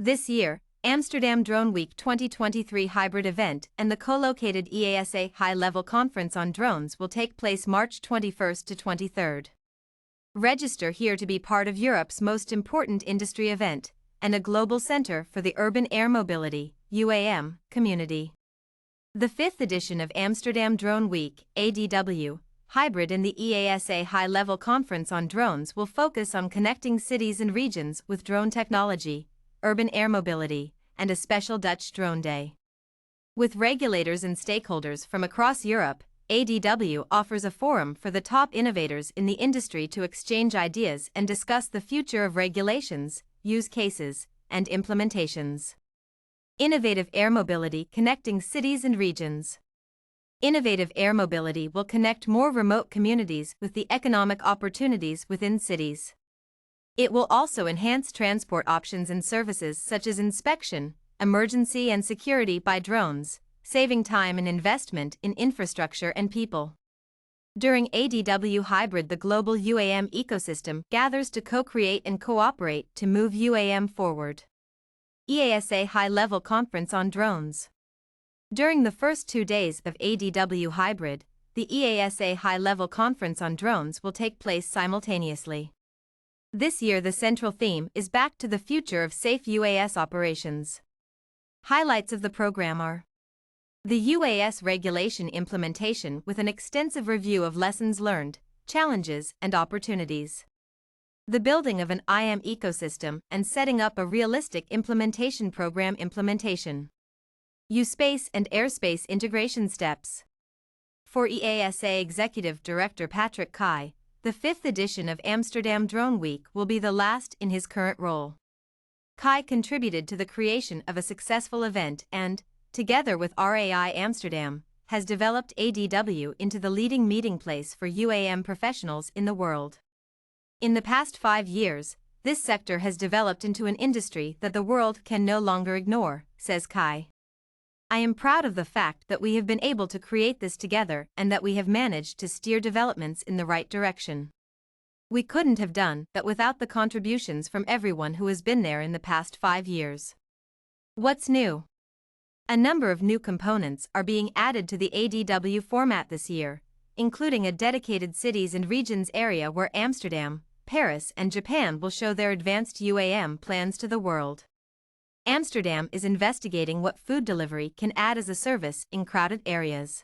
This year, Amsterdam Drone Week 2023 hybrid event and the co-located EASA High Level Conference on drones will take place March 21st to 23rd. Register here to be part of Europe's most important industry event and a global center for the urban air mobility (UAM) community. The 5th edition of Amsterdam Drone Week (ADW) Hybrid and the EASA High Level Conference on drones will focus on connecting cities and regions with drone technology, urban air mobility, and a special Dutch Drone Day. With regulators and stakeholders from across Europe, ADW offers a forum for the top innovators in the industry to exchange ideas and discuss the future of regulations, use cases, and implementations. Innovative air mobility connecting cities and regions. Innovative air mobility will connect more remote communities with the economic opportunities within cities. It will also enhance transport options and services such as inspection, emergency and security by drones, saving time and investment in infrastructure and people. During ADW Hybrid, the global UAM ecosystem gathers to co-create and cooperate to move UAM forward. EASA High Level Conference on Drones. During the first 2 days of ADW Hybrid, the EASA High Level Conference on Drones will take place simultaneously. This year the central theme is Back to the Future of Safe UAS Operations. Highlights of the program are the UAS regulation implementation with an extensive review of lessons learned, challenges, and opportunities. The building of an IAM ecosystem and setting up a realistic implementation program implementation. U-Space and airspace integration steps. For EASA Executive Director Patrick Kai, the 5th edition of Amsterdam Drone Week will be the last in his current role. Kai contributed to the creation of a successful event and, together with RAI Amsterdam, has developed ADW into the leading meeting place for UAM professionals in the world. In the past 5 years, this sector has developed into an industry that the world can no longer ignore, says Kai. I am proud of the fact that we have been able to create this together and that we have managed to steer developments in the right direction. We couldn't have done that without the contributions from everyone who has been there in the past 5 years. What's new? A number of new components are being added to the ADW format this year, including a dedicated cities and regions area where Amsterdam, Paris, and Japan will show their advanced UAM plans to the world. Amsterdam is investigating what food delivery can add as a service in crowded areas.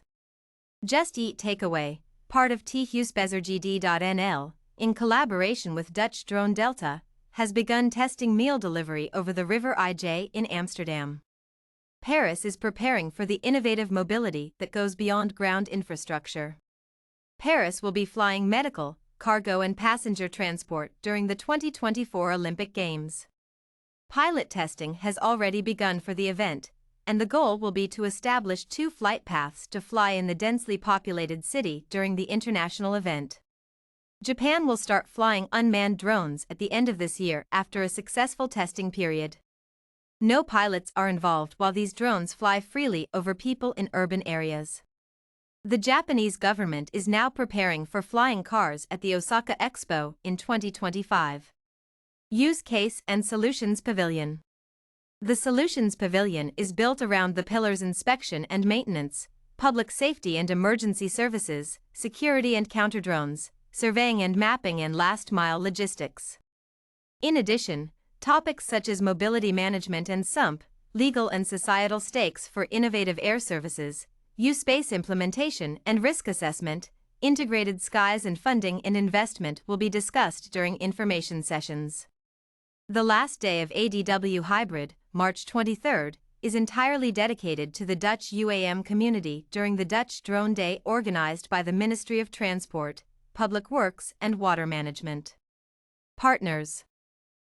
Just Eat Takeaway, part of THUSBezorGD.nl, in collaboration with Dutch Drone Delta, has begun testing meal delivery over the River IJ in Amsterdam. Paris is preparing for the innovative mobility that goes beyond ground infrastructure. Paris will be flying medical, cargo and passenger transport during the 2024 Olympic Games. Pilot testing has already begun for the event, and the goal will be to establish 2 flight paths to fly in the densely populated city during the international event. Japan will start flying unmanned drones at the end of this year after a successful testing period. No pilots are involved while these drones fly freely over people in urban areas. The Japanese government is now preparing for flying cars at the Osaka Expo in 2025. Use Case and Solutions Pavilion. The Solutions Pavilion is built around the pillars inspection and maintenance, public safety and emergency services, security and counter-drones, surveying and mapping and last-mile logistics. In addition, topics such as mobility management and SUMP, legal and societal stakes for innovative air services, U-Space implementation and risk assessment, integrated skies and funding and investment will be discussed during information sessions. The last day of ADW Hybrid, March 23rd, is entirely dedicated to the Dutch UAM community during the Dutch Drone Day organized by the Ministry of Transport, Public Works and Water Management. Partners.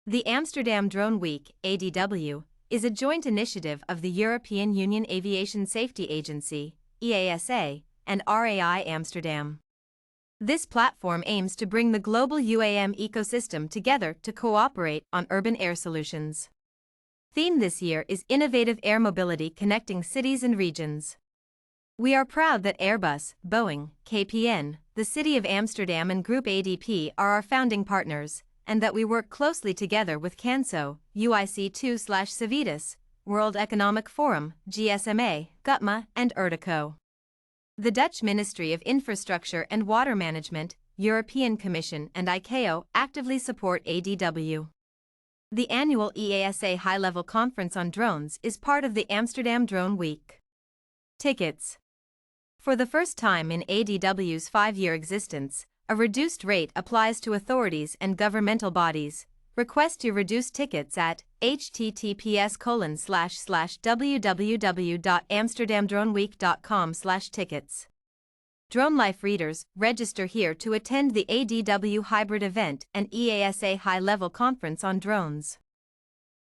The Amsterdam Drone Week, ADW, is a joint initiative of the European Union Aviation Safety Agency, EASA, and RAI Amsterdam. This platform aims to bring the global UAM ecosystem together to cooperate on urban air solutions. Theme this year is Innovative Air Mobility Connecting Cities and Regions. We are proud that Airbus, Boeing, KPN, the City of Amsterdam and Group ADP are our founding partners, and that we work closely together with CANSO, UIC2/Civitas, World Economic Forum, GSMA, GUTMA, and ERDICO. The Dutch Ministry of Infrastructure and Water Management, European Commission, and ICAO actively support ADW. The annual EASA High Level Conference on Drones is part of the Amsterdam Drone Week. Tickets. For the first time in ADW's 5-year existence, a reduced rate applies to authorities and governmental bodies. Request your reduced tickets at https://www.amsterdamdroneweek.com/tickets. DroneLife readers, register here to attend the ADW Hybrid event and EASA High Level Conference on Drones.